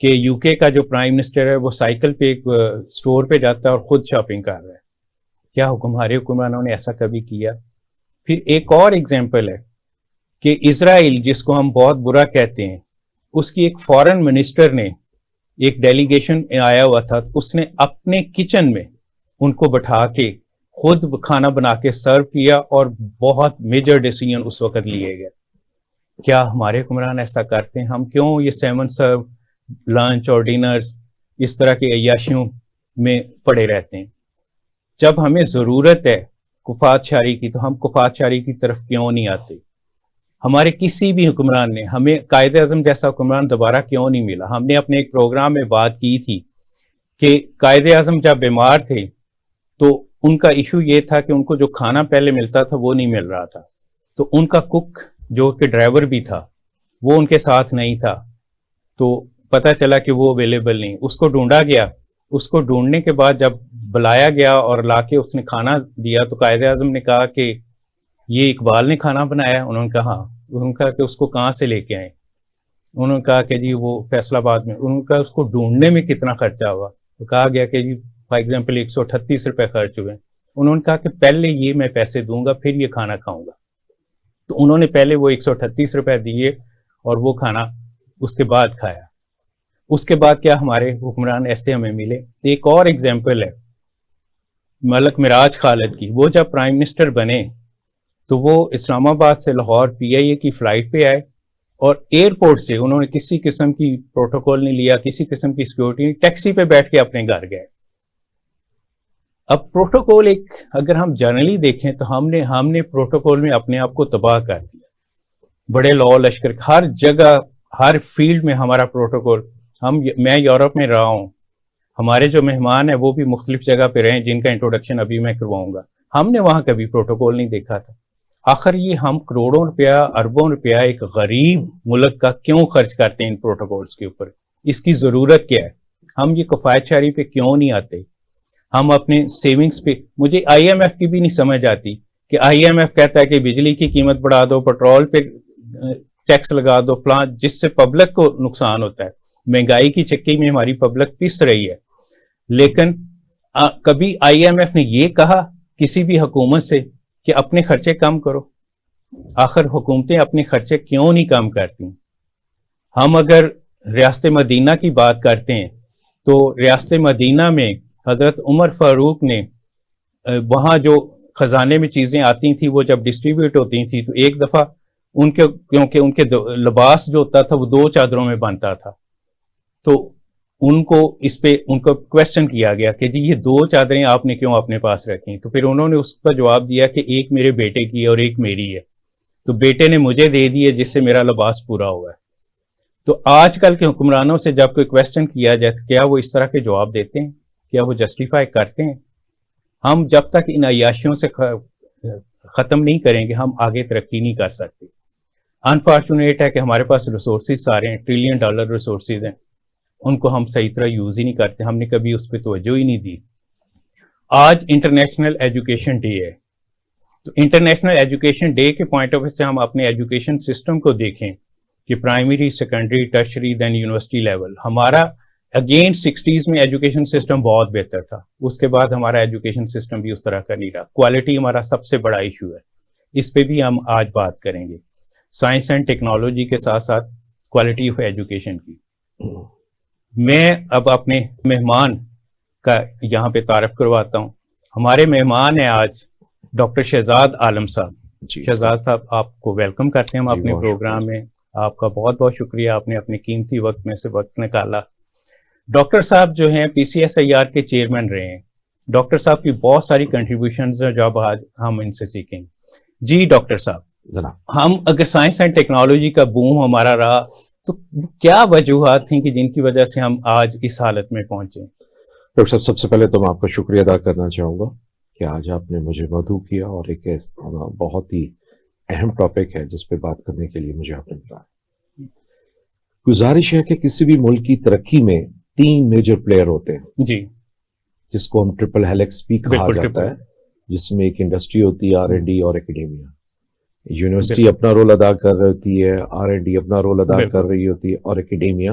کہ یو کے کا جو پرائم منسٹر ہے وہ سائیکل پہ ایک اسٹور پہ جاتا ہے اور خود شاپنگ کر رہا ہے. کیا ہمارے حکمرانوں نے ایسا کبھی کیا؟ پھر ایک اور ایگزامپل ہے کہ اسرائیل جس کو ہم بہت برا کہتے ہیں، اس کی ایک فورن منسٹر نے ایک ڈیلیگیشن آیا ہوا تھا، اس نے اپنے کچن میں ان کو بٹھا کے خود کھانا بنا کے سرو کیا اور بہت میجر ڈیسیژن اس وقت لیے گئے. کیا ہمارے حکمران ایسا کرتے ہیں؟ ہم کیوں یہ سیون سرو لنچ اور ڈنرز اس طرح کی عیاشیوں میں پڑے رہتے ہیں؟ جب ہمیں ضرورت ہے کفات شاری کی تو ہم کفات شاری کی طرف کیوں نہیں آتے؟ ہمارے کسی بھی حکمران نے ہمیں قائد اعظم جیسا حکمران دوبارہ کیوں نہیں ملا؟ ہم نے اپنے ایک پروگرام میں بات کی تھی کہ قائد اعظم جب بیمار تھے تو ان کا ایشو یہ تھا کہ ان کو جو کھانا پہلے ملتا تھا وہ نہیں مل رہا تھا، تو ان کا کک جو کہ ڈرائیور بھی تھا وہ ان کے ساتھ نہیں تھا، تو پتہ چلا کہ وہ اویلیبل نہیں. اس کو ڈھونڈا گیا، اس کو ڈھونڈنے کے بعد جب بلایا گیا اور لا کے اس نے کھانا دیا تو قائد اعظم نے کہا کہ یہ اقبال نے کھانا بنایا؟ انہوں نے کہا ہاں. انہوں نے کہا کہ اس کو کہاں سے لے کے آئے؟ انہوں نے کہا کہ جی وہ فیصل آباد میں. انہوں نے کہا اس کو ڈھونڈنے میں کتنا خرچہ ہوا؟ تو کہا گیا کہ جی فار ایگزامپل 138 روپے خرچ ہوئے. انہوں نے کہا کہ پہلے یہ میں پیسے دوں گا پھر یہ کھانا کھاؤں گا. تو انہوں نے پہلے وہ 138 روپے دیے اور وہ کھانا اس کے بعد کھایا. اس کے بعد کیا ہمارے حکمران ایسے ہمیں ملے؟ ایک اور ایگزامپل ہے ملک معراج خالد کی. وہ جب پرائم منسٹر بنے تو وہ اسلام آباد سے لاہور PIA کی فلائٹ پہ آئے اور ایئرپورٹ سے انہوں نے کسی قسم کی پروٹوکول نہیں لیا، کسی قسم کی سیکورٹی نہیں، ٹیکسی پہ بیٹھ کے اپنے گھر گئے. اب پروٹوکول ایک اگر ہم جنرلی دیکھیں تو ہم نے پروٹوکول میں اپنے آپ کو تباہ کر دیا. بڑے لاء لشکر ہر جگہ ہر فیلڈ میں ہمارا پروٹوکول. میں یورپ میں رہا ہوں، ہمارے جو مہمان ہیں وہ بھی مختلف جگہ پہ رہے ہیں جن کا انٹروڈکشن ابھی میں کرواؤں گا. ہم نے وہاں کبھی پروٹوکول نہیں دیکھا تھا. آخر یہ ہم کروڑوں روپیہ اربوں روپیہ ایک غریب ملک کا کیوں خرچ کرتے ہیں ان پروٹوکولز کے اوپر؟ اس کی ضرورت کیا ہے؟ ہم یہ کفایت شاری پہ کیوں نہیں آتے؟ ہم اپنے سیونگز پہ. مجھے IMF کی بھی نہیں سمجھ آتی کہ IMF کہتا ہے کہ بجلی کی قیمت بڑھا دو، پیٹرول پہ ٹیکس لگا دو فلاں، جس سے پبلک کو نقصان ہوتا ہے. مہنگائی کی چکی میں ہماری پبلک پس رہی ہے، لیکن کبھی IMF نے یہ کہا کسی بھی حکومت سے کہ اپنے خرچے کم کرو؟ آخر حکومتیں اپنے خرچے کیوں نہیں کم کرتی؟ ہم اگر ریاست مدینہ کی بات کرتے ہیں تو ریاست مدینہ میں حضرت عمر فاروق نے وہاں جو خزانے میں چیزیں آتی تھیں وہ جب ڈسٹریبیوٹ ہوتی تھیں تو ایک دفعہ کیونکہ ان کے لباس جو ہوتا تھا وہ 2 چادروں میں بنتا تھا، تو ان کو کویسچن کیا گیا کہ جی یہ 2 چادریں آپ نے کیوں اپنے پاس رکھیں؟ تو پھر انہوں نے اس کا جواب دیا کہ ایک میرے بیٹے کی ہے اور ایک میری ہے، تو بیٹے نے مجھے دے دی ہے جس سے میرا لباس پورا ہوا ہے. تو آج کل کے حکمرانوں سے جب کوئی کویسچن کیا جائے تو کیا وہ اس طرح کے جواب دیتے ہیں؟ کیا وہ جسٹیفائی کرتے ہیں؟ ہم جب تک ان عیاشیوں سے ختم نہیں کریں گے ہم آگے ترقی نہیں کر سکتے. انفارچونیٹ ہے کہ ہمارے پاس ریسورسز سارے ہیں، $1 ٹریلین ریسورسز ہیں، ان کو ہم صحیح طرح یوز ہی نہیں کرتے. ہم نے کبھی اس پہ توجہ ہی نہیں دی. آج انٹرنیشنل ایجوکیشن ڈے ہے، تو انٹرنیشنل ایجوکیشن ڈے کے پوائنٹ آف ویو سے ہم اپنے ایجوکیشن سسٹم کو دیکھیں کہ پرائمری، سیکنڈری، ٹرشری، دین یونیورسٹی لیول. ہمارا اگین 60s میں ایجوکیشن سسٹم بہت بہتر تھا، اس کے بعد ہمارا ایجوکیشن سسٹم بھی اس طرح کا نہیں رہا. کوالٹی ہمارا سب سے بڑا ایشو ہے، اس پہ بھی ہم آج بات کریں گے. سائنس اینڈ ٹیکنالوجی کے ساتھ ساتھ کوالٹی آف ایجوکیشن کی. میں اب اپنے مہمان کا یہاں پہ تعارف کرواتا ہوں. ہمارے مہمان ہیں آج ڈاکٹر شہزاد عالم صاحب. شہزاد صاحب آپ کو ویلکم کرتے ہیں ہم اپنے پروگرام میں. آپ کا بہت بہت شکریہ، آپ نے اپنے قیمتی وقت میں سے وقت نکالا. ڈاکٹر صاحب جو ہیں PCSIR کے چیئرمین رہے ہیں. ڈاکٹر صاحب کی بہت ساری کنٹریبیوشنز ہیں جو اب آج ہم ان سے سیکھیں. جی ڈاکٹر صاحب، ہم اگر سائنس اینڈ ٹیکنالوجی کا بوم ہمارا رہا تو کیا وجوہات تھیں کہ جن کی وجہ سے ہم آج اس حالت میں پہنچے؟ ڈاکٹر صاحب، سب سے پہلے تو میں آپ کا شکریہ ادا کرنا چاہوں گا کہ آج آپ نے مجھے مدعو کیا اور ایک بہت ہی اہم ٹاپک ہے جس پہ بات کرنے کے لیے مجھے آپ نے بلایا. گزارش ہے کہ کسی بھی ملک کی ترقی میں 3 میجر پلیئر ہوتے ہیں جی، جس کو ہم ٹرپل ہیلکس بھی کہا جاتا ہے، جس میں ایک انڈسٹری ہوتی ہے، R&D اور ایکڈیمیا. یونیورسٹی اپنا رول ادا کر رہی ہوتی ہے، R&D اپنا رول ادا کر رہی ہوتی ہے، اور ایکڈیمیا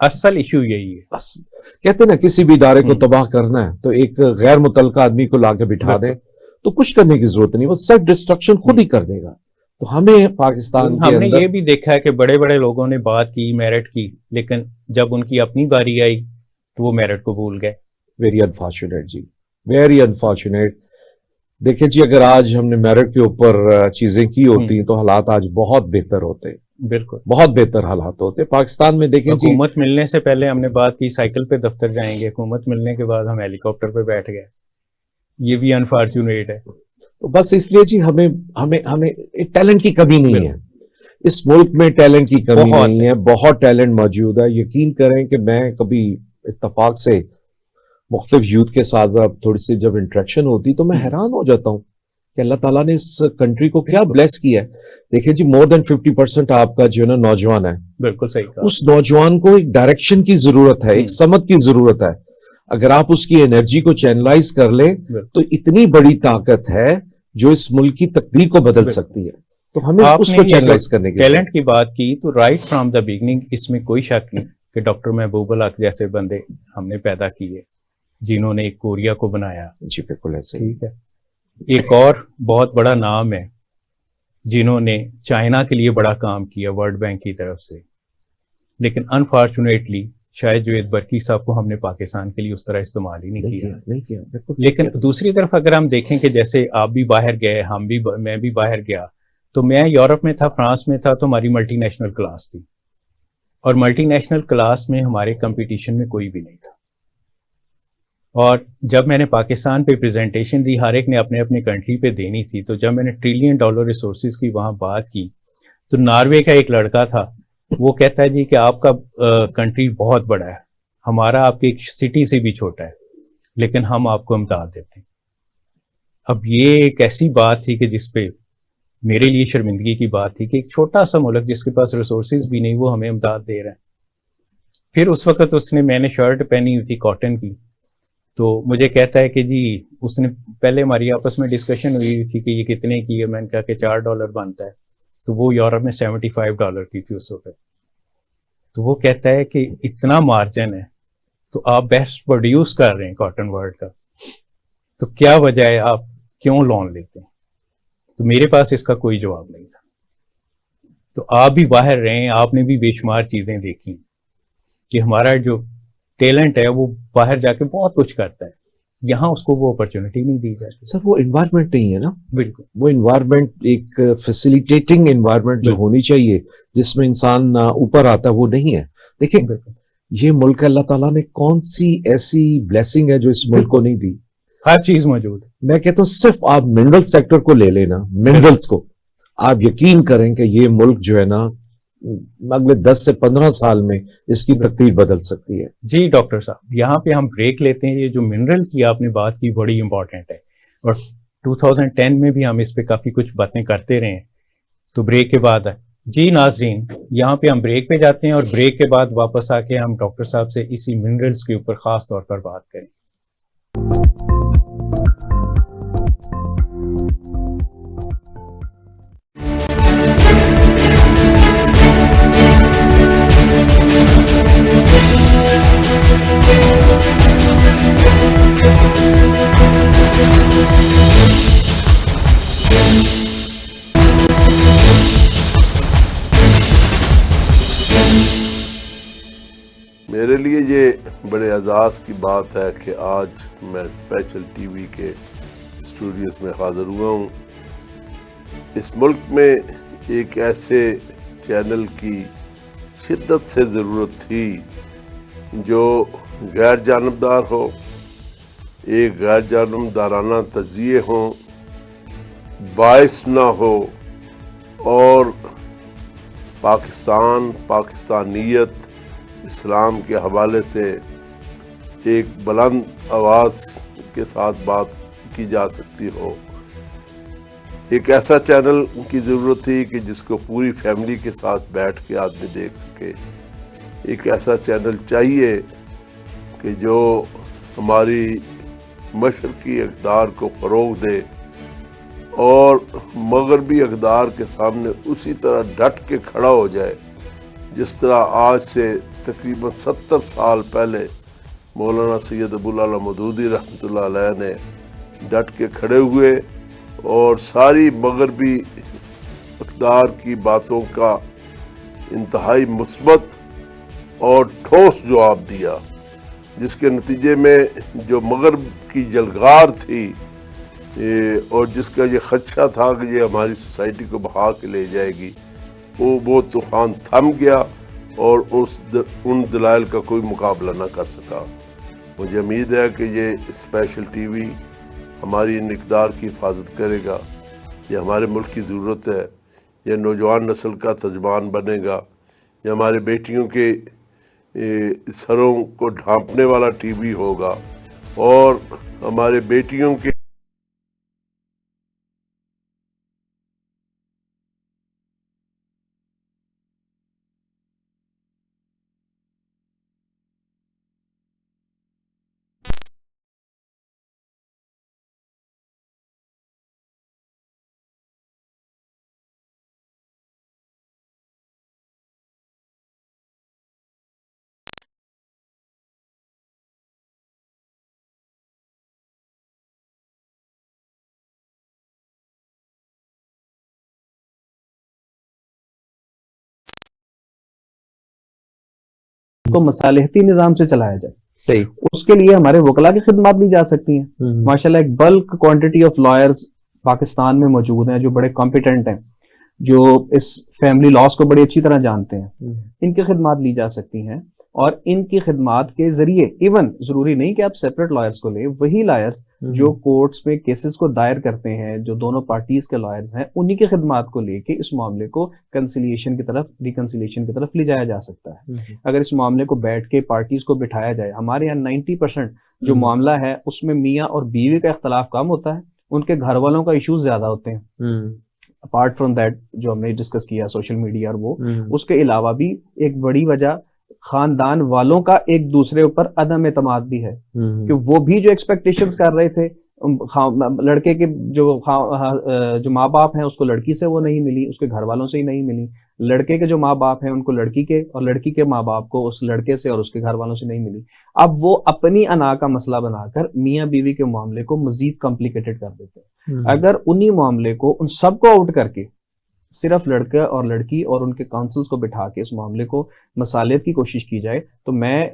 اصل ایشو یہی ہے. بس کہتے ہیں نا کسی بھی ادارے کو تباہ کرنا ہے تو ایک غیر متعلقہ آدمی کو لا کے بٹھا دے تو کچھ کرنے کی ضرورت نہیں, وہ سیلف ڈسٹرکشن خود ہی کر دے گا. تو ہمیں پاکستان کے ہم نے اندر یہ بھی دیکھا ہے کہ بڑے بڑے لوگوں نے بات کی میرٹ کی, لیکن جب ان کی اپنی باری آئی تو وہ میرٹ کو بھول گئے. ویری انفارچونیٹ جی, ویری انفارچونیٹ. دیکھیں جی اگر آج ہم نے میرٹ کے اوپر چیزیں کی ہوتی تو حالات آج بہت بہتر ہوتے, بالکل بہت بہتر حالات ہوتے. پاکستان میں دیکھیں جی, حکومت ملنے سے پہلے ہم نے بات کی سائیکل پہ دفتر جائیں گے, حکومت ملنے کے بعد ہم ہیلی کاپٹر پہ بیٹھ گئے. یہ بھی انفارچونیٹ ہے. تو بس اس لیے جی ہمیں ہمیں ہمیں ٹیلنٹ کی کمی نہیں ہے اس ملک میں, ٹیلنٹ کی کمی نہیں ہے, بہت ٹیلنٹ موجود ہے. یقین کریں کہ میں کبھی اتفاق سے مختلف یوتھ کے ساتھ تھوڑی سی جب انٹریکشن ہوتی تو میں حیران ہو جاتا ہوں کہ اللہ تعالیٰ نے اس کنٹری کو کیا بلیس کیا ہے. دیکھیں جی مور دین 50% آپ کا جو ہے نا نوجوان ہے. بالکل صحیح کہا. اس نوجوان کو ایک ڈائریکشن کی ضرورت ہے, ایک سمت کی ضرورت ہے. اگر آپ اس کی انرجی کو چینلائز کر لیں تو اتنی بڑی طاقت ہے جو اس ملک کی تقدیر کو بدل سکتی ہے. تو ہمیں اس کو چینلائز کرنے کی ٹیلنٹ کی بات کی تو رائٹ فرام دا بگننگ اس میں کوئی شک نہیں کہ ڈاکٹر محبوب الحق جیسے بندے ہم نے پیدا کیے جنہوں نے ایک کوریا کو بنایا. جی بالکل ایسے. ٹھیک ہے. ایک اور بہت بڑا نام ہے جنہوں نے چائنا کے لیے بڑا کام کیا ورلڈ بینک کی طرف سے, لیکن انفارچونیٹلی شاید جوید برقی صاحب کو ہم نے پاکستان کے لیے اس طرح استعمال ہی نہیں کیا. لیکن دوسری طرف اگر ہم دیکھیں کہ جیسے آپ بھی باہر گئے, میں بھی باہر گیا, تو میں یورپ میں تھا, فرانس میں تھا, تو ہماری ملٹی نیشنل کلاس تھی, اور ملٹی نیشنل کلاس میں ہمارے کمپٹیشن میں کوئی بھی نہیں تھا. اور جب میں نے پاکستان پہ پریزنٹیشن دی, ہر ایک نے اپنے اپنے کنٹری پہ دینی تھی, تو جب میں نے $1 ٹریلین ریسورسز کی وہاں بات کی تو ناروے کا ایک لڑکا تھا, وہ کہتا ہے جی کہ آپ کا کنٹری بہت بڑا ہے, ہمارا آپ کے ایک سٹی سے بھی چھوٹا ہے, لیکن ہم آپ کو امداد دیتے ہیں. اب یہ ایک ایسی بات تھی کہ جس پہ میرے لیے شرمندگی کی بات تھی کہ ایک چھوٹا سا ملک جس کے پاس ریسورسز بھی نہیں وہ ہمیں امداد دے رہا ہے. پھر اس وقت میں نے شرٹ پہنی ہوئی تھی کاٹن کی, تو مجھے کہتا ہے کہ جی اس نے پہلے ہماری آپس میں ڈسکشن ہوئی تھی کہ یہ کتنے کی ہے, میں نے کہا کہ $4 بنتا ہے, تو وہ یورپ میں $75 کی تھی اس وقت. تو وہ کہتا ہے کہ اتنا مارجن ہے تو آپ بیسٹ پروڈیوس کر رہے ہیں کاٹن ورلڈ کا, تو کیا وجہ ہے آپ کیوں لون لیتے ہیں؟ تو میرے پاس اس کا کوئی جواب نہیں تھا. تو آپ بھی باہر رہے ہیں, آپ نے بھی بے شمار چیزیں دیکھی کہ ہمارا جو ٹیلنٹ ہے وہ باہر جا کے بہت کچھ کرتا ہے, یہاں اس کو وہ اپرچونٹی نہیں دی جاتی. سر وہ انوائرمنٹ نہیں ہے نا. بالکل وہ انوائرمنٹ ایک فیسیلیٹیٹنگ انوائرمنٹ جو ہونی چاہیے جس میں انسان اوپر آتا ہے وہ نہیں ہے. دیکھیں یہ ملک اللہ تعالیٰ نے کون سی ایسی بلیسنگ ہے جو اس ملک کو نہیں دی. ہر چیز موجود ہے. میں کہتا ہوں صرف آپ منرل سیکٹر کو لے لینا, منرلز کو, آپ یقین کریں کہ یہ ملک جو ہے نا اگلے 10 سے 15 سال میں اس کی تقدیر بدل سکتی ہے. جی ڈاکٹر صاحب یہاں پہ ہم بریک لیتے ہیں. یہ جو منرل کی آپ نے بات کی بڑی امپورٹنٹ ہے, اور 2010 میں بھی ہم اس پہ کافی کچھ باتیں کرتے رہے ہیں, تو بریک کے بعد جی ناظرین یہاں پہ ہم بریک پہ جاتے ہیں, اور بریک کے بعد واپس آ کے ہم ڈاکٹر صاحب سے اسی منرلز کے اوپر خاص طور پر بات کریں. میرے لیے یہ بڑے اعزاز کی بات ہے کہ آج میں اسپیشل ٹی وی کے اسٹوڈیوز میں حاضر ہوا ہوں. اس ملک میں ایک ایسے چینل کی شدت سے ضرورت تھی جو غیر جانبدار ہو, ایک غیر جانبدارانہ تجزیے ہوں, باعث نہ ہو, اور پاکستانیت اسلام کے حوالے سے ایک بلند آواز کے ساتھ بات کی جا سکتی ہو. ایک ایسا چینل کی ضرورت تھی کہ جس کو پوری فیملی کے ساتھ بیٹھ کے آدمی دیکھ سکے. ایک ایسا چینل چاہیے کہ جو ہماری مشرقی اقدار کو فروغ دے اور مغربی اقدار کے سامنے اسی طرح ڈٹ کے کھڑا ہو جائے جس طرح آج سے تقریباً 70 سال پہلے مولانا سید ابو الاعلیٰ مودودی رحمۃ اللہ علیہ نے ڈٹ کے کھڑے ہوئے اور ساری مغربی اقدار کی باتوں کا انتہائی مثبت اور ٹھوس جواب دیا، جس کے نتیجے میں جو مغرب کی جلگار تھی اور جس کا یہ خدشہ تھا کہ یہ ہماری سوسائٹی کو بہا کے لے جائے گی، وہ طوفان تھم گیا اور ان دلائل کا کوئی مقابلہ نہ کر سکا۔ مجھے امید ہے کہ یہ اسپیشل ٹی وی ہماری ان اقدار کی حفاظت کرے گا، یہ ہمارے ملک کی ضرورت ہے، یہ نوجوان نسل کا ترجمان بنے گا، یہ ہمارے بیٹیوں کے سروں کو ڈھانپنے والا ٹی وی ہوگا اور ہمارے بیٹیوں کے کو مصالحتی نظام سے چلایا جائے۔ صحیح۔ اس کے لیے ہمارے وکلا کی خدمات لی جا سکتی ہیں۔ ماشاءاللہ ایک بلک کوانٹٹی آف لائرز پاکستان میں موجود ہیں جو بڑے کمپیٹنٹ ہیں، جو اس فیملی لاس کو بڑی اچھی طرح جانتے ہیں، ان کی خدمات لی جا سکتی ہیں، اور ان کی خدمات کے ذریعے ایون ضروری نہیں کہ آپ سیپریٹ لائرز کو لیں، وہی لائرز جو کورٹس میں کیسز کو دائر کرتے ہیں، جو دونوں پارٹیز کے لائرز ہیں، انہی کی خدمات کو لے کے اس معاملے کو کنسیلیشن کی طرف، ریکنسیلیشن کی طرف لے جایا جا سکتا ہے۔ اگر اس معاملے کو بیٹھ کے پارٹیز کو بٹھایا جائے، ہمارے یہاں 90% جو معاملہ ہے اس میں میاں اور بیوی کا اختلاف کم ہوتا ہے، ان کے گھر والوں کا ایشوز زیادہ ہوتے ہیں۔ اپارٹ فرام دیٹ جو ہم نے ڈسکس کیا سوشل میڈیا اور وہ، اس کے علاوہ بھی ایک بڑی وجہ خاندان والوں کا ایک دوسرے اوپر عدم اعتماد بھی ہے، کہ وہ بھی جو ایکسپیکٹیشنز کر رہے تھے لڑکے کے جو ماں باپ ہیں اس کو لڑکی سے وہ نہیں ملی، اس کے گھر والوں سے ہی نہیں ملی، لڑکے کے جو ماں باپ ہیں ان کو لڑکی کے، اور لڑکی کے ماں باپ کو اس لڑکے سے اور اس کے گھر والوں سے نہیں ملی۔ اب وہ اپنی انا کا مسئلہ بنا کر میاں بیوی کے معاملے کو مزید کمپلیکیٹڈ کر دیتے ہیں۔ اگر انہی معاملے کو ان سب کو آؤٹ کر کے صرف لڑکا اور لڑکی اور ان کے کاؤنسلز کو بٹھا کے اس معاملے کو مصالحت کی کوشش کی جائے، تو میں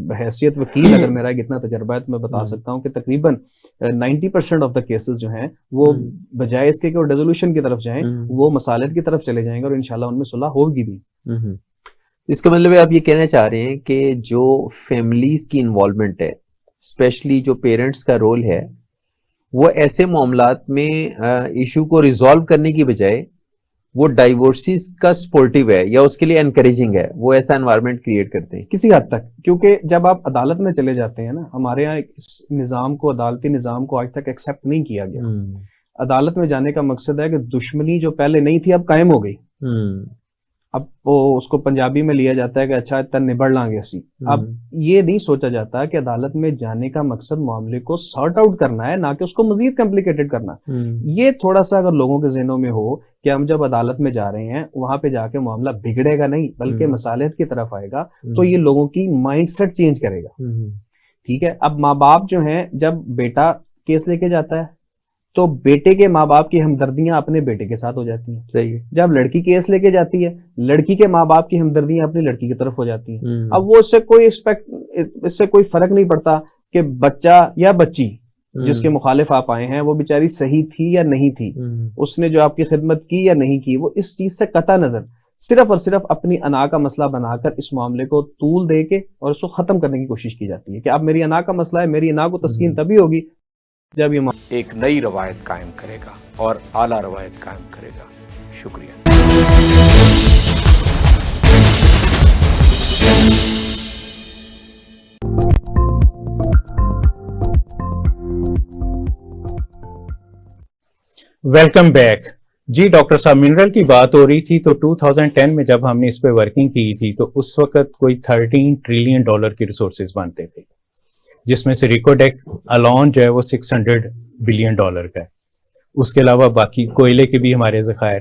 بحیثیت وکیل اگر میرا ایک اتنا تجربہ ہے تو میں بتا سکتا ہوں کہ تقریباً 90% آف دا کیسز جو ہیں وہ بجائے اس کے کہ وہ ڈیزولوشن کی طرف جائیں، وہ مصالحت کی طرف چلے جائیں گے، اور انشاءاللہ ان میں صلح ہوگی بھی۔ اس کا مطلب ہے آپ یہ کہنا چاہ رہے ہیں کہ جو فیملیز کی انوالومنٹ ہے، اسپیشلی جو پیرنٹس کا رول ہے، وہ ایسے معاملات میں ایشو کو ریزالو کرنے کی بجائے وہ ڈائیورسز کا سپورٹیو ہے یا اس کے لیے انکریجنگ ہے، وہ ایسا انوائرمنٹ کریٹ کرتے ہیں کسی حد تک، کیونکہ جب آپ عدالت میں چلے جاتے ہیں نا، ہمارے یہاں اس نظام کو، عدالتی نظام کو آج تک ایکسیپٹ نہیں کیا گیا۔ عدالت میں جانے کا مقصد ہے کہ دشمنی جو پہلے نہیں تھی اب قائم ہو گئی۔ اب وہ اس کو پنجابی میں لیا جاتا ہے کہ اچھا اتنا نبڑ لیں گے اسی۔ اب یہ نہیں سوچا جاتا کہ عدالت میں جانے کا مقصد معاملے کو سارٹ آؤٹ کرنا ہے، نہ کہ اس کو مزید کمپلیکیٹڈ کرنا۔ یہ تھوڑا سا اگر لوگوں کے ذہنوں میں ہو کہ ہم جب عدالت میں جا رہے ہیں وہاں پہ جا کے معاملہ بگڑے گا نہیں بلکہ مصالحت کی طرف آئے گا، تو یہ لوگوں کی مائنڈ سیٹ چینج کرے گا۔ ٹھیک ہے، اب ماں باپ جو ہیں، جب بیٹا کیس لے کے جاتا ہے تو بیٹے کے ماں باپ کی ہمدردیاں اپنے بیٹے کے ساتھ ہو جاتی ہیں۔ صحیح۔ جب لڑکی کیس لے کے جاتی ہے، لڑکی کے ماں باپ کی ہمدردیاں اپنی لڑکی کی طرف ہو جاتی ہیں۔ اب وہ اس سے کوئی فرق نہیں پڑتا کہ بچہ یا بچی جس کے مخالف آپ آئے ہیں وہ بیچاری صحیح تھی یا نہیں تھی، اس نے جو آپ کی خدمت کی یا نہیں کی، وہ اس چیز سے قطع نظر صرف اور صرف اپنی انا کا مسئلہ بنا کر اس معاملے کو طول دے کے اور اس کو ختم کرنے کی کوشش کی جاتی ہے کہ اب میری انا کا مسئلہ ہے، میری انا کو تسکین تبھی ہوگی جب یہ ایک نئی روایت قائم کرے گا اور اعلیٰ روایت قائم کرے گا۔ شکریہ۔ ویلکم بیک جی۔ ڈاکٹر صاحب، منرل کی بات ہو رہی تھی تو 2010 میں جب ہم نے اس پہ ورکنگ کی تھی تو اس وقت کوئی $13 ٹریلین کی ریسورسز بنتے تھے، جس میں سے ریکوڈیک الون جو ہے وہ $600 بلین کا ہے۔ اس کے علاوہ باقی کوئلے کے بھی ہمارے ذخائر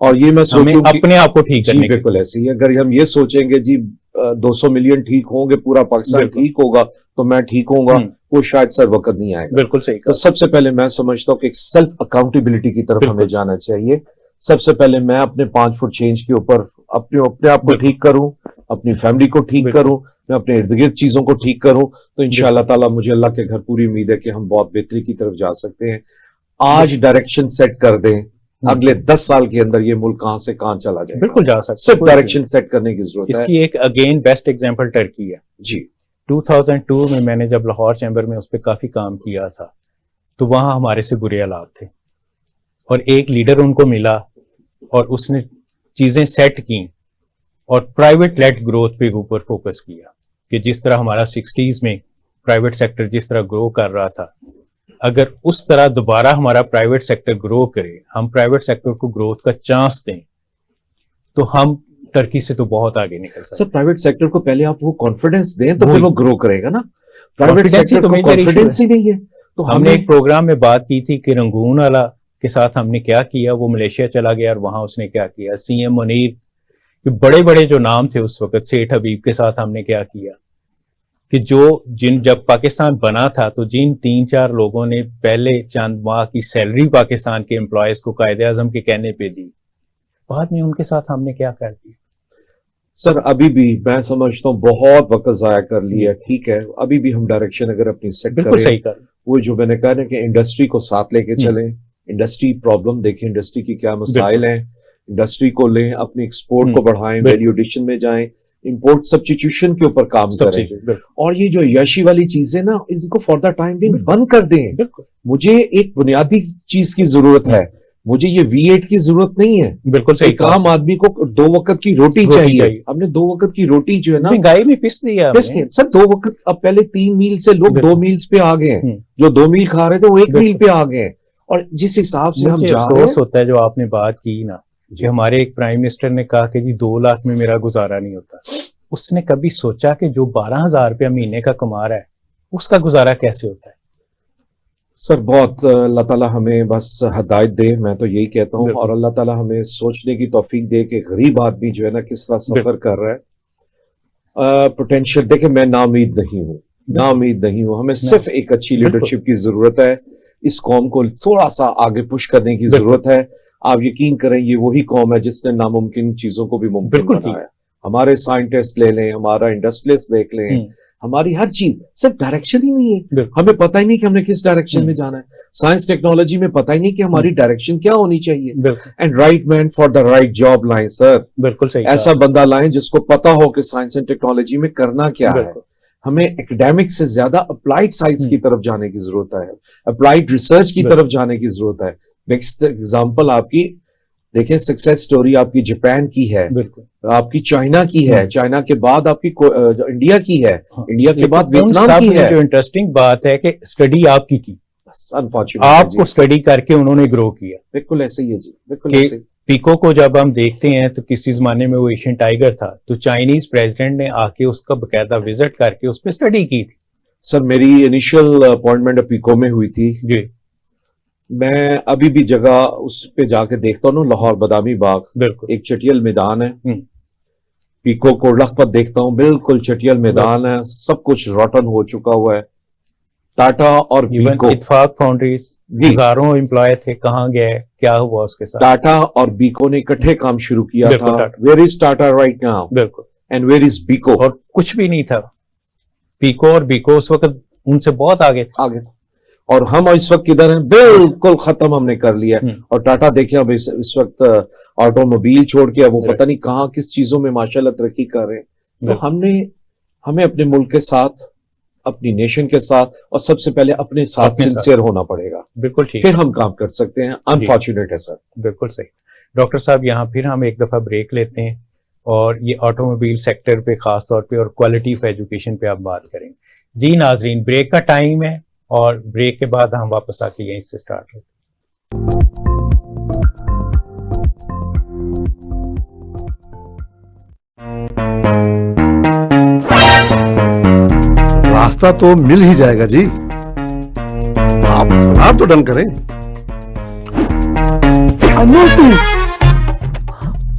اور یہ میں ہمیں سوچوں کہ اپنے آپ کو ٹھیک جی کرنے کی بالکل ایسے ہی، اگر ہم یہ سوچیں گے جی 200 ملین ٹھیک ہوں گے، پورا پاکستان بالکل۔ ٹھیک ہوگا تو میں ٹھیک ہوں گا، وہ شاید سر وقت نہیں آئے گا۔ بالکل صحیح تو کہا۔ سب سے پہلے میں سمجھتا ہوں کہ ایک سیلف اکاؤنٹیبلٹی کی طرف بالکل۔ ہمیں جانا چاہیے۔ سب سے پہلے میں اپنے 5 فٹ چینج کے اوپر اپنے آپ کو بالکل۔ ٹھیک کروں، اپنی فیملی کو ٹھیک بالکل۔ کروں، میں اپنے ارد گرد چیزوں کو ٹھیک کروں، تو انشاءاللہ تعالیٰ مجھے اللہ کے گھر پوری امید ہے کہ ہم بہت بہتری کی طرف جا سکتے ہیں۔ آج ڈائریکشن سیٹ کر دیں، اگلے 10 سال کے اندر یہ ملک کہاں سے کہاں چلا جائے گا۔ بالکل جا سکتے صرف ڈائریکشن سیٹ کرنے کی ضرورت اس ہے۔ کی ایک اگین بیسٹ ایگزامپل ٹرکی ہے۔ جی 2002 میں نے جب لاہور چیمبر میں اس پہ کافی کام کیا تھا تو وہاں ہمارے سے برے حالات تھے، اور ایک لیڈر ان کو ملا اور اس نے چیزیں سیٹ کی اور پرائیویٹ لیڈ گروتھ پہ اوپر فوکس کیا کہ جس طرح ہمارا 60s میں پرائیویٹ سیکٹر جس طرح گرو کر رہا تھا، اگر اس طرح دوبارہ ہمارا پرائیویٹ سیکٹر گرو کرے، ہم پرائیویٹ سیکٹر کو گروتھ کا چانس دیں، تو ہم ٹرکی سے تو بہت آگے نکل سکتے سر پرائیویٹ سیکٹر کو پہلے آپ وہ کانفیڈنس دیں تو وہی۔ پھر وہ گرو کرے گا نا۔ پرائیویٹ Confidence ہی سیکٹر تو کو major issue کانفیڈنس ہی نہیں ہے تو ہم نے ایک پروگرام میں بات کی تھی کہ رنگون والا کے ساتھ ہم نے کیا کیا، وہ ملیشیا چلا گیا اور وہاں اس نے کیا کیا، سی ایم منیر، کہ بڑے بڑے جو نام تھے اس وقت، سیٹھ حبیب کے ساتھ ہم نے کیا کیا کہ جب پاکستان بنا تھا تو جن 3-4 لوگوں نے پہلے چند ماہ کی سیلری پاکستان کے امپلائیز کو قائد اعظم کے کہنے پہ دی، بعد میں ان کے ساتھ ہم نے کیا کر دیا۔ سر ابھی بھی میں سمجھتا ہوں بہت وقت ضائع کر لیا، ٹھیک ہے، ابھی بھی ہم ڈائریکشن اگر اپنی سیٹ بالکل کریں، صحیح کر وہ جو میں نے کہا نا کہ انڈسٹری کو ساتھ لے کے چلیں، انڈسٹری پرابلم دیکھیں، انڈسٹری کی کیا مسائل ہیں، انڈسٹری کو لیں، اپنی ایکسپورٹ کو بڑھائیں، ویلیو ایڈیشن میں جائیں، امپورٹ سبسٹیٹیوشن کے اوپر کام کریں، اور یہ جو یاشی والی چیزیں نا ان کو فار دا ٹائم بینگ بند کر دیں۔ مجھے ایک بنیادی چیز کی ضرورت ہے، مجھے یہ V8 کی ضرورت نہیں ہے۔ بالکل صحیح ایک عام آدمی کو 2 وقت کی روٹی چاہیے، ہم نے 2 وقت کی روٹی جو ہے نا مہنگائی میں پس دیا ہم نے۔ سر 2 وقت، اب پہلے 3 میل سے لوگ 2 میلز پہ آ گئے ہیں، جو 2 میل کھا رہے تھے وہ 1 میل پہ آ گئے ہیں، اور جس حساب سے ہم مجھے جا رہے افسوس ہیں۔ ہوتا ہے جو آپ نے بات کی نا کہ ہمارے ایک پرائم منسٹر نے کہا کہ جی 2 لاکھ میں میرا گزارا نہیں ہوتا، اس نے کبھی سوچا کہ جو 12,000 روپیہ مہینے کا کما رہا ہے اس کا گزارا کیسے ہوتا ہے؟ سر بہت اللہ تعالیٰ ہمیں بس ہدایت دے، میں تو یہی کہتا ہوں، اور اللہ تعالیٰ ہمیں سوچنے کی توفیق دے کہ غریب آدمی جو ہے نا کس طرح سفر کر رہا ہے۔ پوٹینشیل دیکھیں، میں نا امید نہیں ہوں، ہمیں صرف ایک اچھی لیڈرشپ کی ضرورت ہے، اس قوم کو تھوڑا سا آگے پش کرنے کی ضرورت ہے۔ آپ یقین کریں یہ وہی قوم ہے جس نے ناممکن چیزوں کو بھی ممکن بنایا۔ ہمارے سائنٹسٹ لے لیں، ہمارا انڈسٹریلسٹ دیکھ لیں، ہماری ہر چیز، صرف ڈائریکشن ہی نہیں ہے، ہمیں پتہ ہی نہیں کہ ہم نے کس ڈائریکشن میں جانا ہے۔ سائنس ٹیکنالوجی میں پتہ ہی نہیں کہ ہماری ڈائریکشن کیا ہونی چاہیے۔ And right man for the right job لائیں سر، بالکل صحیح، ایسا بندہ لائیں جس کو پتا ہو کہ سائنس اینڈ ٹیکنالوجی میں کرنا کیا ہے۔ ہمیں ایکڈیمک سے زیادہ اپلائیڈ سائنس کی طرف جانے کی ضرورت ہے، اپلائیڈ ریسرچ کی طرف جانے کی ضرورت ہے۔ نیکسٹ ایگزامپل آپ کی دیکھیں، سکسیس سٹوری آپ کی جاپان کی ہے، آپ کی چائنا کی ہے، چائنا کے بعد آپ کی انڈیا کی ہے، انڈیا کے بعد ویتنام کی ہے۔ جو انٹرسٹنگ بات ہے کہ اسٹڈی آپ کی آپ کو اسٹڈی کر کے انہوں نے گرو کیا۔ بالکل ایسے ہی ہے جی، بالکل ایسے ہی۔ پیکو کو جب ہم دیکھتے ہیں تو کسی زمانے میں وہ ایشین ٹائیگر تھا، تو چائنیز پریزیڈنٹ نے آ کے اس کا باقاعدہ وزٹ کر کے اس پہ اسٹڈی کی تھی۔ سر میری انیشل اپوائنٹمنٹ پیکو میں ہوئی تھی جی، میں ابھی بھی جگہ اس پہ جا کے دیکھتا ہوں، لاہور بادامی باغ، بالکل ایک چٹیل میدان ہے، پیکو کو لکھپت دیکھتا ہوں، بالکل چٹیل میدان ہے، سب کچھ روٹن ہو چکا ہوا ہے۔ ٹاٹا اور بیکو، اتفاق فاؤنڈریز ہزاروں امپلائی تھے، کہاں گئے، کیا ہوا اس کے ساتھ؟ ٹاٹا اور بیکو نے اکٹھے کام شروع کیا تھا۔ Where is Tata right now? بالکل، اینڈ ویئر از بیکو؟ اور کچھ بھی نہیں تھا، پیکو اور بیکو اس وقت ان سے بہت آگے تھا، اور ہم اس وقت کدھر ہیں؟ بالکل ختم ہم نے کر لیا۔ اور ٹاٹا دیکھیں اب اس وقت آٹو موبائل چھوڑ کے اب وہ پتہ نہیں کہاں کس چیزوں میں ماشاءاللہ ترقی کر رہے ہیں۔ تو ہمیں اپنے ملک کے ساتھ، اپنی نیشن کے ساتھ، اور سب سے پہلے اپنے ساتھ سنسیئر ہونا پڑے گا، بالکل ٹھیک، پھر ہم کام کر سکتے ہیں۔ انفارچونیٹ ہے سر۔ بالکل صحیح ڈاکٹر صاحب، یہاں پھر ہم ایک دفعہ بریک لیتے ہیں اور یہ آٹو موبائل سیکٹر پہ خاص طور پہ اور کوالٹی آف ایجوکیشن پہ آپ بات کریں گے۔ جی ناظرین، بریک کا ٹائم ہے اور بریک کے بعد ہم واپس آ کے یہیں سے سٹارٹ کرتے ہیں۔ راستہ تو مل ہی جائے گا جی، آپ ڈن کریں۔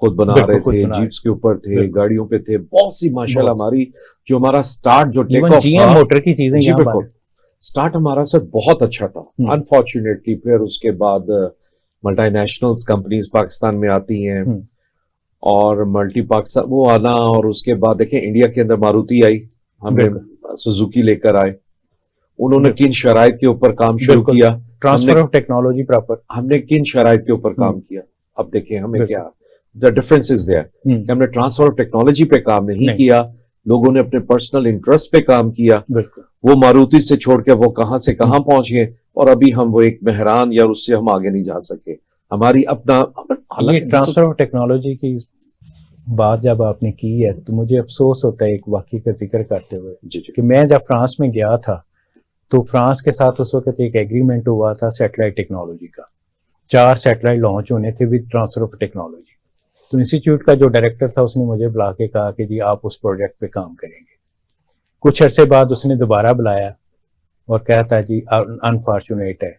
خود بنا رہے تھے, جیپس کے اوپر تھے, گاڑیوں پہ تھے, بہت سی ماشاءاللہ ہماری جو ہمارا سٹارٹ جو ٹیک آف تھا موٹر کی چیزیں جی بالکل سٹارٹ ہمارا سر بہت اچھا تھا. انفارچونیٹلی پھر اس کے بعد ملٹی نیشنلز کمپنیز پاکستان میں آتی ہیں اور ملٹی پاکستان وہ آنا, اور اس کے بعد دیکھیں انڈیا کے اندر ماروتی آئی, ہم نے سوزوکی لے کر آئے, انہوں نے کن شرائط کے اوپر کام شروع کیا, ٹرانسفر آف ٹیکنالوجی پراپر, ہم نے کن شرائط کے اوپر کام کیا. اب دیکھیں ہمیں کیا the difference is there کہ ہم نے ٹرانسفر آف ٹیکنالوجی پہ کام نہیں کیا, لوگوں نے اپنے پرسنل انٹرسٹ پہ کام کیا. وہ ماروتی سے چھوڑ کے وہ کہاں سے کہاں پہنچ گئے, اور ابھی ہم وہ ایک مہران یا اس سے ہم آگے نہیں جا سکے. ہماری اپنا ٹرانسفر آف ٹیکنالوجی کی بات جب آپ نے کی ہے تو مجھے افسوس ہوتا ہے ایک واقعے کا ذکر کرتے ہوئے کہ میں جب فرانس میں گیا تھا تو فرانس کے ساتھ اس وقت ایک ایگریمنٹ ہوا تھا سیٹلائٹ ٹیکنالوجی کا, 4 سیٹلائٹ لانچ ہونے تھے ود ٹرانسفر آف ٹیکنالوجی. تو انسٹیٹیوٹ کا جو ڈائریکٹر تھا اس نے مجھے بلا کے کہا کہ جی آپ اس پروجیکٹ پہ کام کریں گے. کچھ عرصے بعد اس نے دوبارہ بلایا اور کہتا جی انفارچونیٹ ہے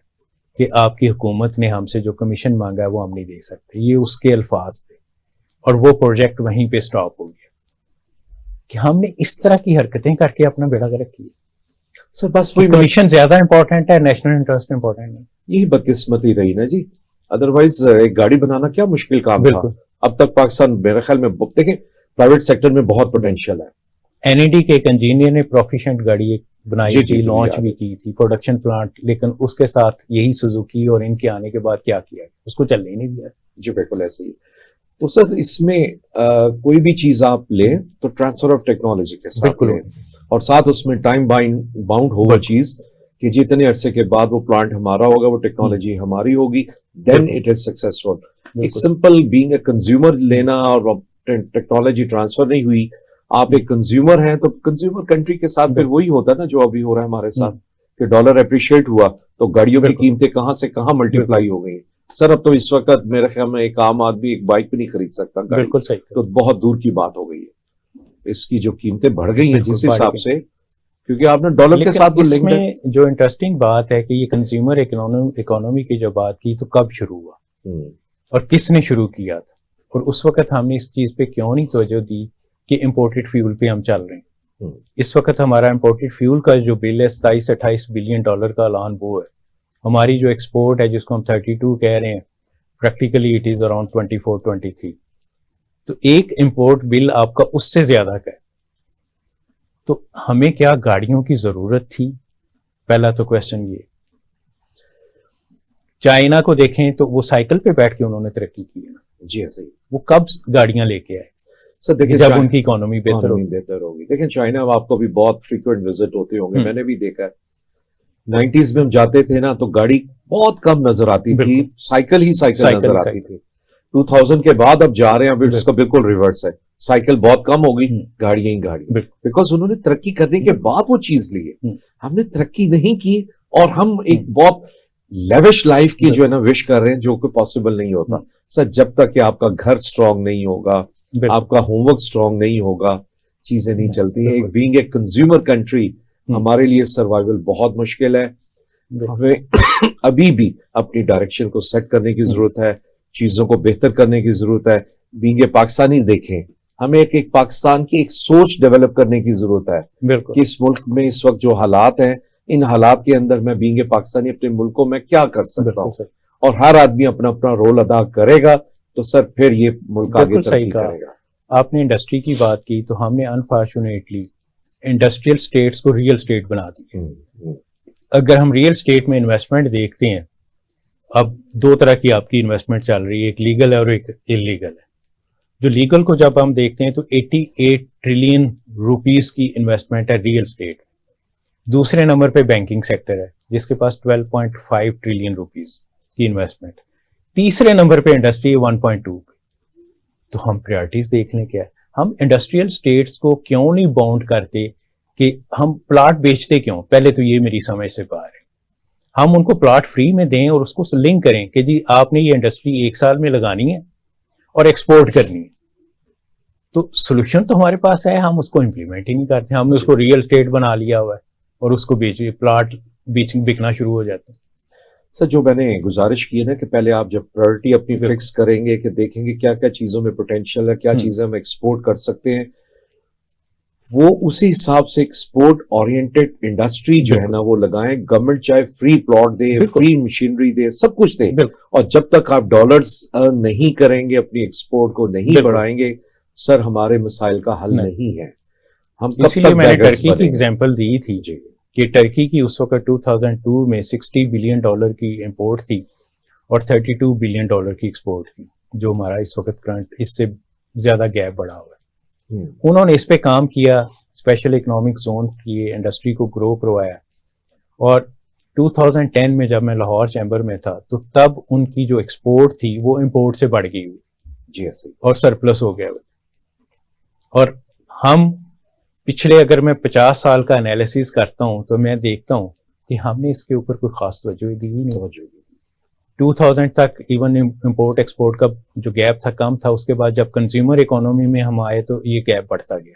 کہ آپ کی حکومت نے ہم سے جو کمیشن مانگا ہے وہ ہم نہیں دے سکتے. یہ اس کے الفاظ تھے, اور وہ پروجیکٹ وہیں پہ سٹاپ ہو گیا. کہ ہم نے اس طرح کی حرکتیں کر کے اپنا بیڑا گرک کیا. سر بس وہی کمیشن زیادہ امپورٹنٹ ہے, نیشنل انٹرسٹ امپورٹنٹ ہے. یہی بدقسمتی رہی نا جی, ادروائز ایک گاڑی بنانا کیا مشکل کام تھا. اب تک پاکستان میرے خیال میں دیکھیں پرائیویٹ سیکٹر میں بہت پوٹینشیل ہے. NED کے ایک انجینئر نے پروفیشنٹ گاڑی بنائی تھی, لانچ بھی کی تھی, پروڈکشن پلانٹ, لیکن اس کے ساتھ یہی سوزوکی اور ان کے آنے کے بعد کیا کیا, اس کو چلنے ہی نہیں دیا. جی بالکل ایسے ہی. تو سر اس میں کوئی بھی چیز آپ لیں تو ٹرانسفر آف ٹیکنالوجی کے ساتھ لیں, اور ساتھ اس میں ٹائم باؤنڈ ہوگا چیز کہ جتنے عرصے کے بعد وہ پلانٹ ہمارا ہوگا, وہ ٹیکنالوجی ہماری ہوگی, دین اٹ از سکسیسفل. ایک سمپل بینگ اے کنزیومر لینا اور ٹیکنالوجی ٹرانسفر نہیں ہوئی, آپ ایک کنزیومر ہیں تو کنزیومر کنٹری کے ساتھ پھر وہی ہوتا ہے نا جو ابھی ہو رہا ہے ہمارے ساتھ کہ ڈالر اپریشیٹ ہوا تو گاڑیوں کی قیمتیں کہاں سے کہاں ملٹی پلائی ہو گئی. سر اب تو اس وقت میرے خیال میں ایک عام آدمی ایک بائک بھی نہیں خرید سکتا, بالکل صحیح, تو بہت دور کی بات ہو گئی ہے. اس کی جو قیمتیں بڑھ گئی ہیں جس حساب سے, کیونکہ آپ نے ڈالر کے ساتھ اس میں جو انٹرسٹنگ بات ہے کہ یہ کنزیومر اکانومی کی جو بات کی تو کب شروع ہوا اور کس نے شروع کیا تھا, اور اس وقت ہم نے اس چیز پہ کیوں نہیں توجہ دی کہ امپورٹڈ فیول پہ ہم چل رہے ہیں. اس وقت ہمارا امپورٹڈ فیول کا جو بل ہے 27-28 بلین ڈالر کا اعلان وہ ہے. ہماری جو ایکسپورٹ ہے جس کو ہم 32 کہہ رہے ہیں, پریکٹیکلی اٹ از اراؤنڈ 24-23. تو ایک امپورٹ بل آپ کا اس سے زیادہ کا ہے. تو ہمیں کیا گاڑیوں کی ضرورت تھی؟ پہلا تو کوشچن یہ. چائنا کو دیکھیں تو وہ سائیکل پہ بیٹھ کے انہوں نے ترقی کی ہے. جی صحیح. وہ کب گاڑیاں لے کے آئے؟ سر دیکھیں جب ان کی اکانومی بہتر ہوگی. دیکھیں چائنا آپ کو بھی بہت فریکوینٹ وزٹ ہوتے ہوں گے, میں نے بھی دیکھا ہے. 90s میں ہم جاتے تھے نا تو گاڑی بہت کم نظر آتی تھی, سائیکل ہی سائیکل نظر آتی تھی. 2000 کے بعد اب جا رہے ہیں, اب اس کا بالکل ریورس ہے. سائیکل بہت کم ہوگی, گاڑیاں ہی گاڑی, بیکاز انہوں نے ترقی کرنے کے بعد وہ چیز لی ہے. ہم نے ترقی نہیں کی اور ہم ایک بہت لیوش لائف کی جو ہے نا وش کر رہے ہیں, جو کہ پاسبل نہیں ہوتا. سر جب تک کہ آپ کا گھر سٹرونگ نہیں ہوگا, آپ کا ہوم ورک سٹرونگ نہیں ہوگا, چیزیں نہیں چلتی ہیں. ایک بینگ اے کنزیومر کنٹری ہمارے لیے سروائیول بہت مشکل ہے. ہمیں ابھی بھی اپنی ڈائریکشن کو سیٹ کرنے کی ضرورت ہے, چیزوں کو بہتر کرنے کی ضرورت ہے. بینگ اے پاکستانی دیکھیں, ہمیں ایک پاکستان کی ایک سوچ ڈیولپ کرنے کی ضرورت ہے کہ اس ملک میں اس وقت جو حالات ہیں, ان حالات کے اندر میں بینگ اے پاکستانی اپنے ملکوں میں کیا کر سکتا ہوں, اور ہر آدمی اپنا اپنا رول ادا کرے گا تو سر پھر یہ ملک آگے ترقی کرے گا. آپ نے انڈسٹری کی بات کی تو ہم نے انفارچونیٹلی انڈسٹریل اسٹیٹس کو ریئل اسٹیٹ بنا دی. اگر ہم ریئل اسٹیٹ میں انویسٹمنٹ دیکھتے ہیں, اب 2 طرح کی آپ کی انویسٹمنٹ چل رہی ہے, ایک لیگل ہے اور ایک انلیگل ہے. جو لیگل کو جب ہم دیکھتے ہیں تو 88 ٹریلین روپیز کی انویسٹمنٹ ہے ریئل اسٹیٹ. دوسرے نمبر پہ بینکنگ سیکٹر ہے جس کے پاس 12.5 ٹریلین روپیز کی انویسٹمنٹ. تیسرے نمبر پہ انڈسٹری 1.2 پہ. تو ہم پریورٹیز دیکھ لیں کیا ہے. ہم انڈسٹریل اسٹیٹس کو کیوں نہیں باؤنڈ کرتے کہ ہم پلاٹ بیچتے کیوں؟ پہلے تو یہ میری سمجھ سے باہر ہے. ہم ان کو پلاٹ فری میں دیں اور اس کو لنک کریں کہ جی آپ نے یہ انڈسٹری 1 سال میں لگانی ہے اور ایکسپورٹ کرنی ہے. تو سولوشن تو ہمارے پاس ہے, ہم اس کو امپلیمنٹ ہی نہیں کرتے. ہم نے اس کو ریئل اسٹیٹ بنا لیا ہوا ہے اور اس کو بیچ پلاٹ بکنا شروع ہو جاتے ہیں. سر جو میں نے گزارش کی ہے نا کہ پہلے آپ جب پرائرٹی اپنی فکس کریں گے کہ دیکھیں گے کیا کیا چیزوں میں پوٹینشیل ہے, کیا چیزیں ہم ایکسپورٹ کر سکتے ہیں, وہ اسی حساب سے ایکسپورٹ اورینٹڈ انڈسٹری جو ہے نا وہ لگائیں. گورنمنٹ چاہے فری پلاٹ دے, فری مشینری دے, سب کچھ دے, اور جب تک آپ ڈالرز ارن نہیں کریں گے, اپنی ایکسپورٹ کو نہیں بڑھائیں گے, سر ہمارے مسائل کا حل نہیں ہے. ہم اسی لیے میں نے ٹرکی کی ایگزامپل دی تھی کہ ٹرکی کی اس وقت 2002 میں $60 بلین کی امپورٹ تھی اور $32 بلین کی ایکسپورٹ تھی, جو ہمارا اس وقت کرنٹ اس سے زیادہ گیپ بڑھا ہوا ہے. انہوں نے اس پہ کام کیا, اسپیشل اکنامک زون کیے, انڈسٹری کو گرو کروایا, اور 2010 میں جب میں لاہور چیمبر میں تھا تو تب ان کی جو ایکسپورٹ تھی وہ امپورٹ سے بڑھ گئی ہوئی, جی ایسے اور سرپلس ہو گیا. اور ہم پچھلے اگر میں 50 سال کا انالیسس کرتا ہوں تو میں دیکھتا ہوں کہ ہم نے اس کے اوپر کوئی خاص توجہ دی ہی نہیں. 2000 تک ایون امپورٹ ایکسپورٹ کا جو گیپ تھا کم تھا, اس کے بعد جب کنزیومر اکانومی میں ہم آئے تو یہ گیپ بڑھتا گیا.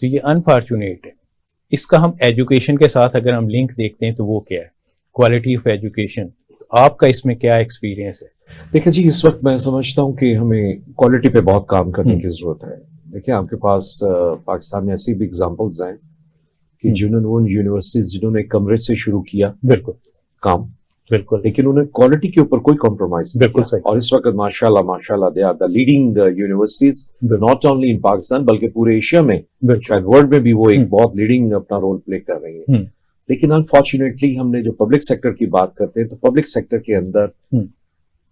تو یہ انفارچونیٹ ہے. اس کا ہم ایجوکیشن کے ساتھ اگر ہم لنک دیکھتے ہیں تو وہ کیا ہے, کوالٹی آف ایجوکیشن. آپ کا اس میں کیا ایکسپیرینس ہے؟ دیکھیں جی, اس وقت میں سمجھتا ہوں کہ ہمیں کوالٹی پہ بہت کام کرنے کی ضرورت ہے. دیکھیں آپ کے پاس پاکستان میں ایسی بھی ایگزامپلز ہیں کہ جنہوں نے ان یونیورسٹیز جنہوں نے کمبرج سے شروع کیا بالکل کام, بالکل, لیکن انہیں کوالٹی کے اوپر کوئی کمپرومائز نہیں. بالکل صحیح. اور اس وقت ماشاءاللہ they are the leading universities, not only in Pakistan بلکہ پورے ایشیا میں, شاید ورلڈ میں بھی وہ ایک بہت لیڈنگ اپنا رول پلے کر رہی ہیں. لیکن انفارچونیٹلی ہم نے جو پبلک سیکٹر کی بات کرتے ہیں تو پبلک سیکٹر کے اندر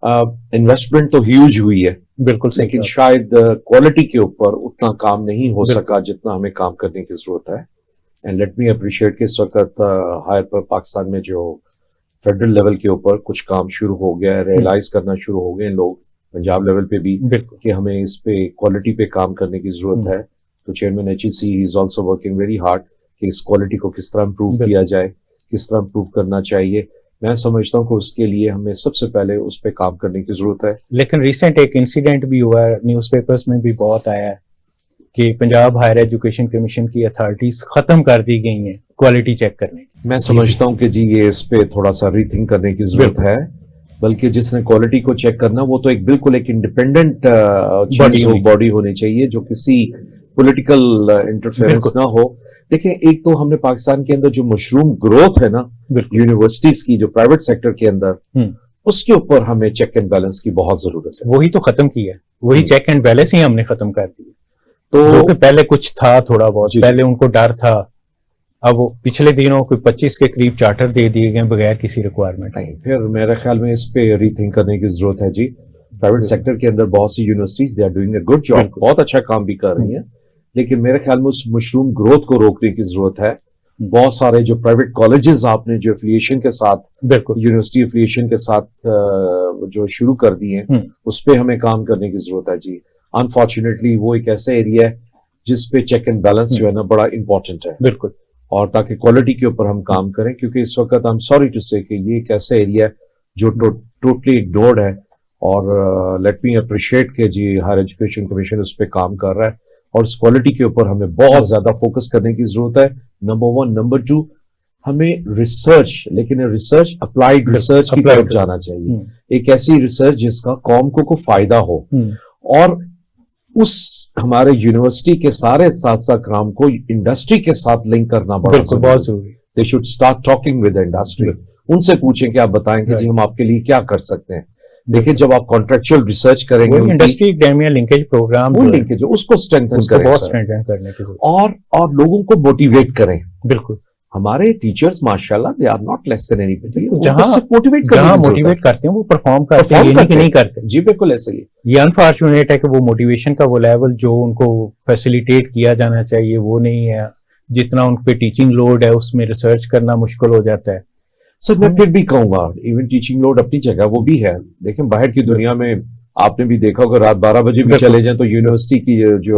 انویسٹمنٹ تو ہیوج ہوئی ہے, بالکل, لیکن شاید کوالٹی کے اوپر اتنا کام نہیں ہو سکا جتنا ہمیں کام کرنے کی ضرورت ہے. اینڈ لیٹ می اپریشیٹ کہ اس وقت ہائر پر پاکستان میں جو فیڈرل لیول کے اوپر کچھ کام شروع ہو گیا ہے, ریئلائز کرنا شروع ہو گئے ہیں لوگ, پنجاب لیول پہ بھی, کہ ہمیں اس پہ کوالٹی پہ کام کرنے کی ضرورت ہے. تو chairman HEC is also working very hard کہ اس کوالٹی کو کس طرح امپروو کیا جائے, کس طرح امپروو کرنا چاہیے. میں سمجھتا ہوں کہ اس کے لیے ہمیں سب سے پہلے اس پہ کام کرنے کی ضرورت ہے. لیکن ریسنٹ ایک انسیڈنٹ بھی ہوا ہے, نیوز پیپرز میں بھی بہت آیا ہے کہ پنجاب ہائر ایجوکیشن کمیشن کی اتھارٹیز ختم کر دی گئی ہیں کوالٹی چیک کرنے. میں سمجھتا ہوں کہ جی یہ اس پہ تھوڑا سا ری تھنک کرنے کی ضرورت ہے, بلکہ جس نے کوالٹی کو چیک کرنا وہ تو ایک بالکل ایک انڈیپینڈنٹ باڈی ہونی چاہیے جو کسی پولیٹیکل انٹرفیئرنس نہ ہو. دیکھیں ایک تو ہم نے پاکستان کے اندر جو مشروم گروتھ ہے نا یونیورسٹیز کی, جو پرائیویٹ سیکٹر کے اندر, اس کے اوپر ہمیں چیک اینڈ بیلنس کی بہت ضرورت ہے. وہی تو ختم کیا ہے, وہی چیک اینڈ بیلنس ہی ہم نے ختم کر دیا. تو پہلے کچھ تھا تھوڑا بہت, پہلے ان کو ڈر تھا, اب وہ پچھلے دنوں کوئی 25 کے قریب چارٹر دے دیے گئے بغیر کسی ریکوائرمنٹ. پھر میرے خیال میں اس پہ ری تھنک کرنے کی ضرورت ہے جی. پرائیویٹ سیکٹر کے اندر بہت سی universities they are doing a good job, بہت اچھا کام بھی کر رہی ہیں, لیکن میرے خیال میں اس مشروم گروتھ کو روکنے کی ضرورت ہے. بہت سارے جو پرائیویٹ کالجز آپ نے جو افیلیشن کے ساتھ, یونیورسٹی افیلیشن کے ساتھ جو شروع کر دی ہیں, اس پہ ہمیں کام کرنے کی ضرورت ہے جی. انفارچونیٹلی وہ ایک ایسا ایریا ہے جس پہ چیک اینڈ بیلنس جو ہے نا بڑا امپورٹنٹ ہے. بالکل, اور تاکہ کوالٹی کے اوپر ہم کام کریں, کیونکہ اس وقت آئی ایم سوری ٹو سے کہ یہ ایک ایسا ایریا ہے جو ٹوٹلی اگنورڈ ہے. اور لیٹ می اپریشیٹ کہ جی ہائر ایجوکیشن کمیشن اس پہ کام کر رہا ہے, اور اس کوالٹی کے اوپر ہمیں بہت زیادہ فوکس کرنے کی ضرورت ہے. نمبر 1. نمبر 2, ہمیں ریسرچ, لیکن ریسرچ اپلائیڈ ریسرچ کی طرف جانا چاہیے. ایک ایسی ریسرچ جس کا قوم کو فائدہ ہو, اور اس ہمارے یونیورسٹی کے سارے اساتذہ کرام کو انڈسٹری کے ساتھ لنک کرنا بہت ضروری ہے. They should start talking with industry. ان سے پوچھیں کہ آپ بتائیں کہ جی ہم آپ کے لیے کیا کر سکتے ہیں. دیکھیں جب آپ کانٹریکچوئل ریسرچ کریں گے, انڈسٹری اکیڈیمیا لنکیج پروگرام, وہ لنکیج اس کو اسٹرینتھن کریں اور لوگوں کو موٹیویٹ کریں. بالکل, ہمارے ٹیچرز ماشاءاللہ they are not less than anybody. جہاں موٹیویٹ کرتے ہیں وہ پرفارم کرتے ہیں, نہیں کرتے. جی بالکل ایسے ہی. یہ انفارچونیٹ ہے کہ وہ موٹیویشن کا وہ لیول جو ان کو فیسیلیٹیٹ کیا جانا چاہیے وہ نہیں ہے. جتنا ان پہ ٹیچنگ لوڈ ہے اس میں ریسرچ کرنا مشکل ہو جاتا ہے. سر میں پھر بھی کہوں گا ایون ٹیچنگ لوڈ اپنی جگہ وہ بھی ہے, لیکن باہر کی دنیا میں آپ نے بھی دیکھا ہوگا رات 12 بجے بھی چلے جائیں تو یونیورسٹی کی جو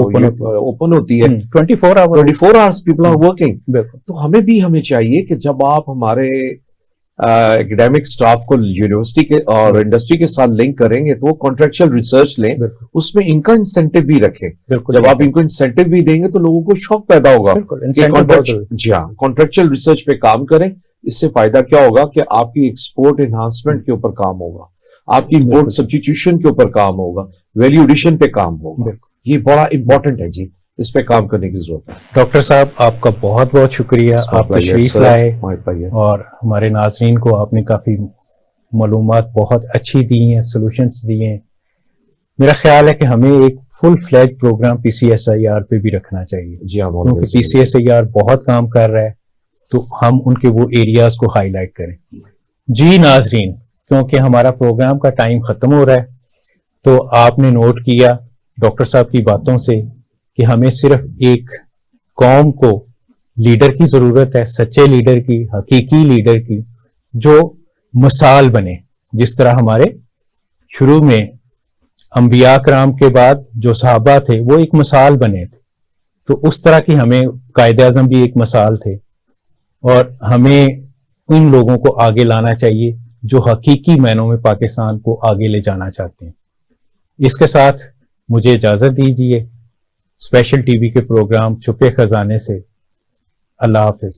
اوپن ہوتی ہے 24 hours پیپل آر ورکنگ. تو ہمیں چاہیے کہ جب آپ ہمارے ایکڈیمک سٹاف کو یونیورسٹی کے اور انڈسٹری کے ساتھ لنک کریں گے تو وہ کانٹریکچوئل ریسرچ لیں, اس میں ان کا انسینٹیو بھی رکھیں. جب آپ ان کو انسینٹیو بھی دیں گے تو لوگوں کو شوق پیدا ہوگا. جی ہاں, کانٹریکچوئل ریسرچ پہ کام کریں, اس سے فائدہ کیا ہوگا کہ آپ کی ایکسپورٹ انہانسمنٹ کے اوپر کام ہوگا, آپ کی امپورٹ سبسٹیٹیوشن کے اوپر کام ہوگا, ویلیو ایڈیشن پہ کام ہوگا. یہ بڑا امپورٹنٹ ہے جی, اس پہ کام کرنے کی ضرورت ہے. ڈاکٹر صاحب آپ کا بہت بہت شکریہ, آپ تشریف لائے اور ہمارے ناظرین کو آپ نے کافی معلومات بہت اچھی دی ہیں, سولوشنز دی ہیں. میرا خیال ہے کہ ہمیں ایک فل فلیج پروگرام PCSIR پہ بھی رکھنا چاہیے, جی ہاں, کیونکہ PCSIR بہت کام کر رہا ہے, تو ہم ان کے وہ ایریاز کو ہائی لائٹ کریں. جی ناظرین, کیونکہ ہمارا پروگرام کا ٹائم ختم ہو رہا ہے, تو آپ نے نوٹ کیا ڈاکٹر صاحب کی باتوں سے کہ ہمیں صرف ایک قوم کو لیڈر کی ضرورت ہے, سچے لیڈر کی, حقیقی لیڈر کی, جو مثال بنے. جس طرح ہمارے شروع میں انبیاء کرام کے بعد جو صحابہ تھے وہ ایک مثال بنے تھے, تو اس طرح کی ہمیں قائد اعظم بھی ایک مثال تھے, اور ہمیں ان لوگوں کو آگے لانا چاہیے جو حقیقی معنوں میں پاکستان کو آگے لے جانا چاہتے ہیں. اس کے ساتھ مجھے اجازت دیجیے اسپیشل ٹی وی کے پروگرام چھپے خزانے سے. اللہ حافظ.